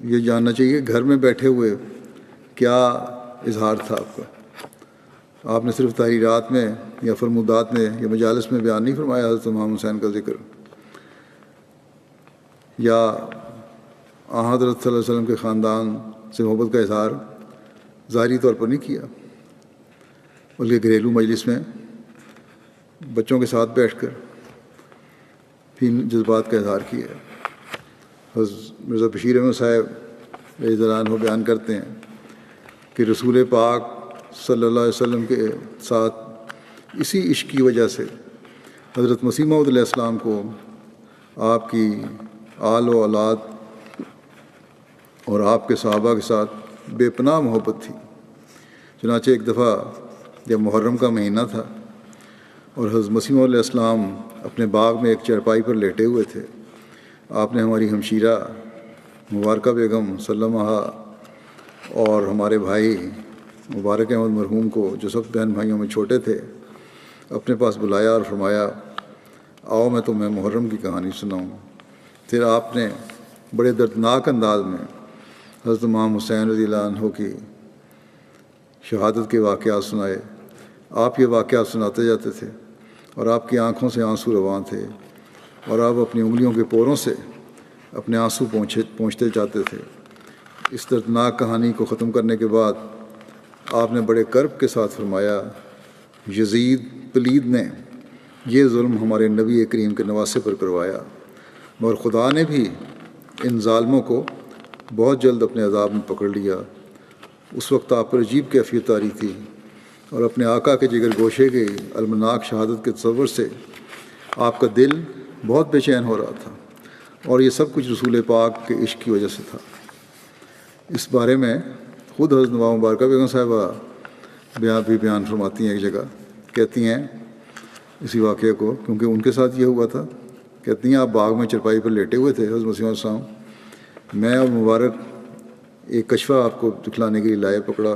یہ جاننا چاہیے کہ گھر میں بیٹھے ہوئے کیا اظہار تھا آپ کا. آپ نے صرف تحریرات میں یا فرمودات میں یا مجالس میں بیان نہیں فرمایا حضرت امام حسین کا ذکر، یا حضرت صلی اللہ علیہ وسلم کے خاندان سے محبت کا اظہار ظاہری طور پر نہیں کیا، بلکہ گھریلو مجلس میں بچوں کے ساتھ بیٹھ کر بھی جذبات کا اظہار کیا. حضرت مرزا بشیر احمد صاحب رضی اللہ عنہ بیان کرتے ہیں کہ رسول پاک صلی اللہ علیہ وسلم کے ساتھ اسی عشق کی وجہ سے حضرت مسیح موعود علیہ السلام کو آپ کی آل و اولاد اور آپ کے صحابہ کے ساتھ بے پناہ محبت تھی. چنانچہ ایک دفعہ جب محرم کا مہینہ تھا اور حضرت مسیح موعود علیہ السلام اپنے باغ میں ایک چارپائی پر لیٹے ہوئے تھے، آپ نے ہماری ہمشیرہ مبارکہ بیگم سلمہ اور ہمارے بھائی مبارک احمد مرحوم کو، جو سب بہن بھائیوں میں چھوٹے تھے، اپنے پاس بلایا اور فرمایا آؤ میں تمہیں محرم کی کہانی سناؤں. پھر آپ نے بڑے دردناک انداز میں حضرت امام حسین رضی اللہ عنہ کی شہادت کے واقعات سنائے. آپ یہ واقعات سناتے جاتے تھے اور آپ کی آنکھوں سے آنسو رواں تھے، اور آپ اپنی انگلیوں کے پوروں سے اپنے آنسو پہنچتے جاتے تھے. اس دردناک کہانی کو ختم کرنے کے بعد آپ نے بڑے کرب کے ساتھ فرمایا یزید پلید نے یہ ظلم ہمارے نبی کریم کے نواسے پر کروایا، مگر خدا نے بھی ان ظالموں کو بہت جلد اپنے عذاب میں پکڑ لیا. اس وقت آپ پر عجیب کیفیت آ رہی تھی اور اپنے آقا کے جگر گوشے کی المناک شہادت کے تصور سے آپ کا دل بہت بے چین ہو رہا تھا، اور یہ سب کچھ رسول پاک کے عشق کی وجہ سے تھا. اس بارے میں خود حضرت نواب مبارکہ بیگم صاحبہ بیان فرماتی ہیں. ایک جگہ کہتی ہیں اسی واقعے کو، کیونکہ ان کے ساتھ یہ ہوا تھا. کہتی ہیں آپ باغ میں چرپائی پر لیٹے ہوئے تھے حضرت مسیح السلام، میں اور مبارک ایک کشفہ آپ کو دکھلانے کے لیے لائے پکڑا.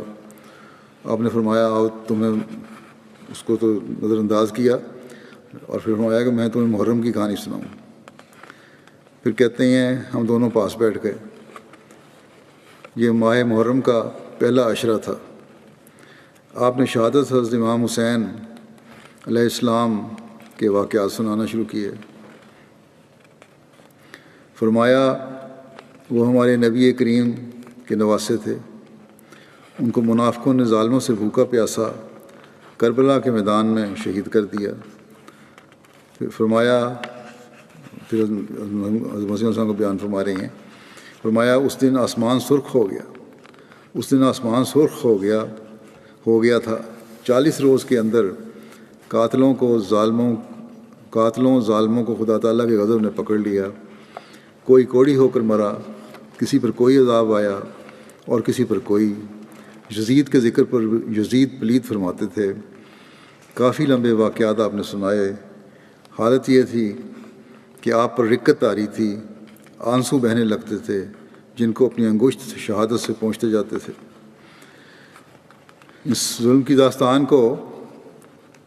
آپ نے فرمایا آؤ تمہیں، اس کو تو نظر انداز کیا اور پھر فرمایا کہ میں تمہیں محرم کی کہانی سناؤں. پھر کہتے ہیں ہم دونوں پاس بیٹھ گئے. یہ ماہ محرم کا پہلا عشرہ تھا. آپ نے شہادت حضرت امام حسین علیہ السلام کے واقعات سنانا شروع کیے. فرمایا وہ ہمارے نبی کریم کے نواسے تھے، ان کو منافقوں نے ظالموں سے بھوکا پیاسا کربلا کے میدان میں شہید کر دیا. پھر فرمایا، پھر حضرت مسیح السلام کو بیان فرما رہی ہیں، فرمایا اس دن آسمان سرخ ہو گیا. اس دن آسمان سرخ ہو گیا تھا. 40 روز کے اندر قاتلوں ظالموں کو خدا تعالیٰ کے غضب نے پکڑ لیا. کوئی کوڑی ہو کر مرا، کسی پر کوئی عذاب آیا اور کسی پر کوئی. یزید کے ذکر پر یزید پلید فرماتے تھے. کافی لمبے واقعات آپ نے سنائے. حالت یہ تھی کہ آپ پر رکت آ رہی تھی، آنسو بہنے لگتے تھے جن کو اپنی انگشت شہادت سے پہنچتے جاتے تھے. اس ظلم کی داستان کو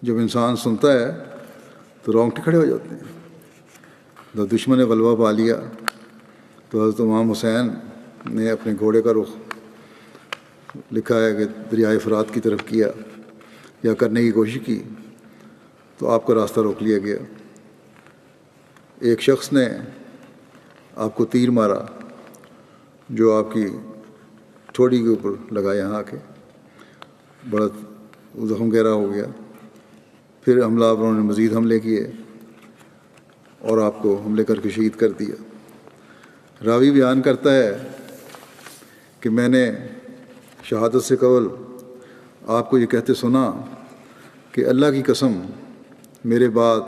جب انسان سنتا ہے تو رونگٹے کھڑے ہو جاتے ہیں. جب دشمن نے غلبہ پا لیا تو حضرت امام حسین نے اپنے گھوڑے کا رخ لکھا ہے کہ دریائے فرات کی طرف کیا یا کرنے کی کوشش کی تو آپ کا راستہ روک لیا گیا. ایک شخص نے آپ کو تیر مارا جو آپ کی ٹھوڑی کے اوپر لگا، یہاں آ کے بڑا زخم گہرا ہو گیا. پھر حملہ آوروں نے مزید حملے کیے اور آپ کو حملے کر کے شہید کر دیا. راوی بیان کرتا ہے کہ میں نے شہادت سے قبل آپ کو یہ کہتے سنا کہ اللہ کی قسم میرے بعد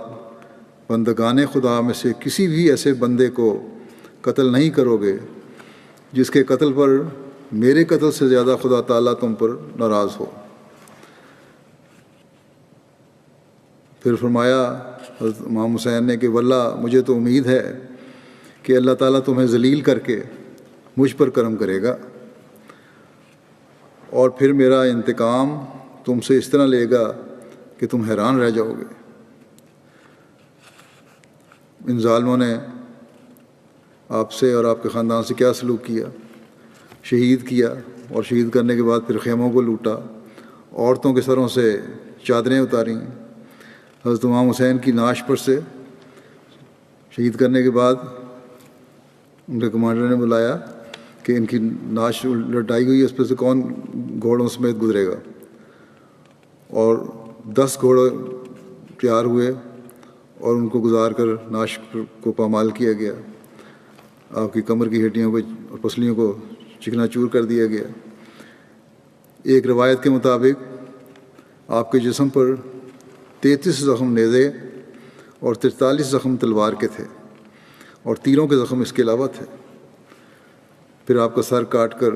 بندگان خدا میں سے کسی بھی ایسے بندے کو قتل نہیں کرو گے جس کے قتل پر میرے قتل سے زیادہ خدا تعالیٰ تم پر ناراض ہو. پھر فرمایا حضرت امام حسین نے کہ واللہ مجھے تو امید ہے کہ اللہ تعالیٰ تمہیں ذلیل کر کے مجھ پر کرم کرے گا اور پھر میرا انتقام تم سے اس طرح لے گا کہ تم حیران رہ جاؤ گے. ان ظالموں نے آپ سے اور آپ کے خاندان سے کیا سلوک کیا. شہید کیا اور شہید کرنے کے بعد پھر خیموں کو لوٹا، عورتوں کے سروں سے چادریں اتاریں، حضرت امام حسین کی نعش پر سے شہید کرنے کے بعد ان کے کمانڈر نے بلایا کہ ان کی نعش لٹائی ہوئی ہے، اس پہ سے کون گھوڑوں سمیت گزرے گا، اور 10 گھوڑے تیار ہوئے اور ان کو گزار کر نعش کو پامال کیا گیا، آپ کی کمر کی ہڈیوں کو اور پسلیوں کو چکنا چور کر دیا گیا۔ ایک روایت کے مطابق آپ کے جسم پر 33 زخم نیزے اور 43 زخم تلوار کے تھے، اور تیروں کے زخم اس کے علاوہ تھے۔ پھر آپ کا سر کاٹ کر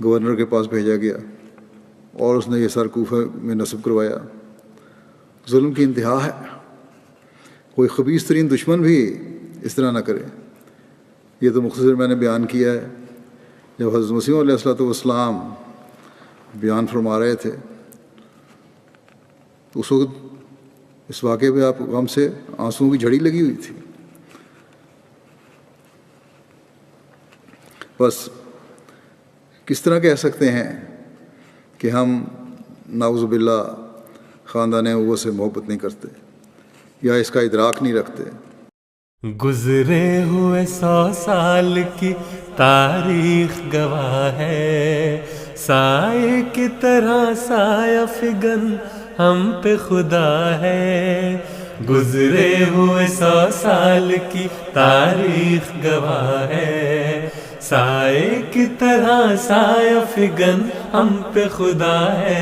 گورنر کے پاس بھیجا گیا اور اس نے یہ سر کوفہ میں نصب کروایا۔ ظلم کی انتہا ہے، کوئی خبیث ترین دشمن بھی اس طرح نہ کرے۔ یہ تو مختصر میں نے بیان کیا ہے۔ جب حضرت مسیح علیہ الصلوۃ والسلام بیان فرما رہے تھے تو اس وقت اس واقعے پہ آپ غم سے آنسوؤں کی جھڑی لگی ہوئی تھی۔ بس کس طرح کہہ سکتے ہیں کہ ہم نعوذ باللہ خاندان ابوہ سے محبت نہیں کرتے یا اس کا ادراک نہیں رکھتے؟ گزرے ہوئے 100 سال کی تاریخ گواہ ہے، سائے کی طرح سایہ فگن ہم پہ خدا ہے۔ گزرے ہوئے 100 سال کی تاریخ گواہ ہے، سائے کی طرح سایہ فگن ہم پہ خدا ہے۔